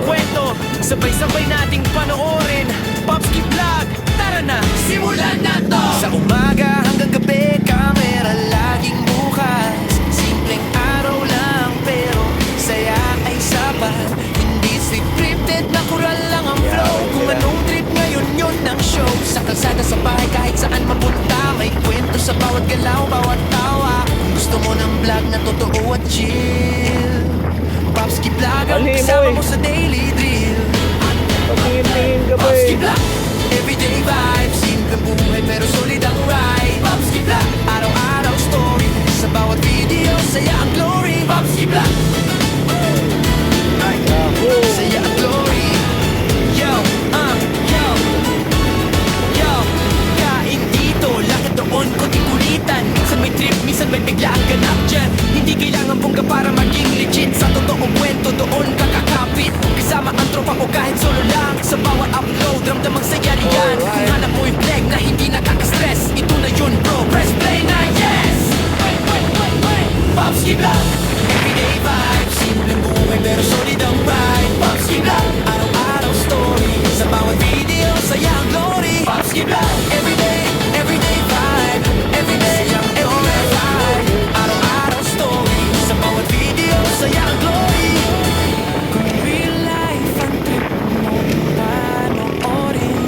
kwento, sabay-sabay nating panoorin. Popski Vlog, tara na, simulan na to! Sa umaga hanggang gabi, kamera laging bukas. Simpleng araw lang pero saya ay sapat. Hindi scripted, natural lang ang flow. Kung anong trip ngayon yun ang show. Sa kalsada, sa bahay, kahit saan mapunta, may kwento sa bawat galaw, bawat tawa. Kung gusto mo ng vlog na totoo at chill, Popski Vlog ang kasama mo sa daily drill. Patingin-tingin ka ba Popski Vlog, everyday vibes, simpleng buhay pero solid ang ride. Popski Vlog, araw-araw story, sa bawat video, saya ang glory. Popski Vlog, saya ang glory. Yo, yo, kain dito, lakad doon, konting kulitan. Minsan may trip, minsan may bigla ang ganap dyan. Hindi kailangan bongga para maging legit. Sa totoong kwento doon kakakapit, kasama ang tropa ko kahit solo lang. Sa bawat upload, ramdamang saya riyan. Kung hanap mo yung flag na hindi nakaka-stress, ito na yun bro, press play na yes! Popski Vlog, everyday vibes, simpleng buhay pero solid ang ride. Popski Vlog, araw-araw story, sa bawat video, saya ang glory. Popski Vlog, everyday vibe, everyday vibe, araw-araw story, sa bawat video, saya ang glory. Kung real life ang trip mo panoorin,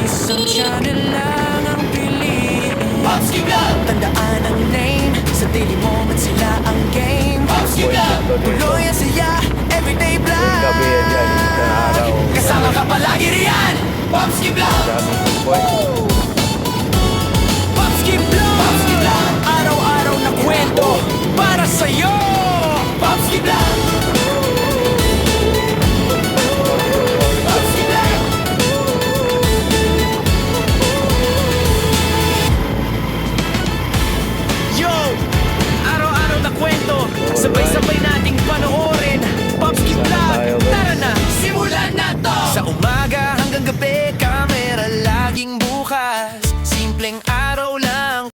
isang channel lang ang piliin. Popski Vlog, tandaan ang name, sa daily moment sila ang game. Popski Vlog, tuloy ang saya, everyday vlog. Gabi yan yan, isang araw. Kasama ka palagi riyan. Popski Vlog, Popski Vlog, Popski Vlog, araw-araw na kwento para sa'yo. Popski Vlog, Popski Vlog. Yo, araw-araw na kwento, sabay-sabay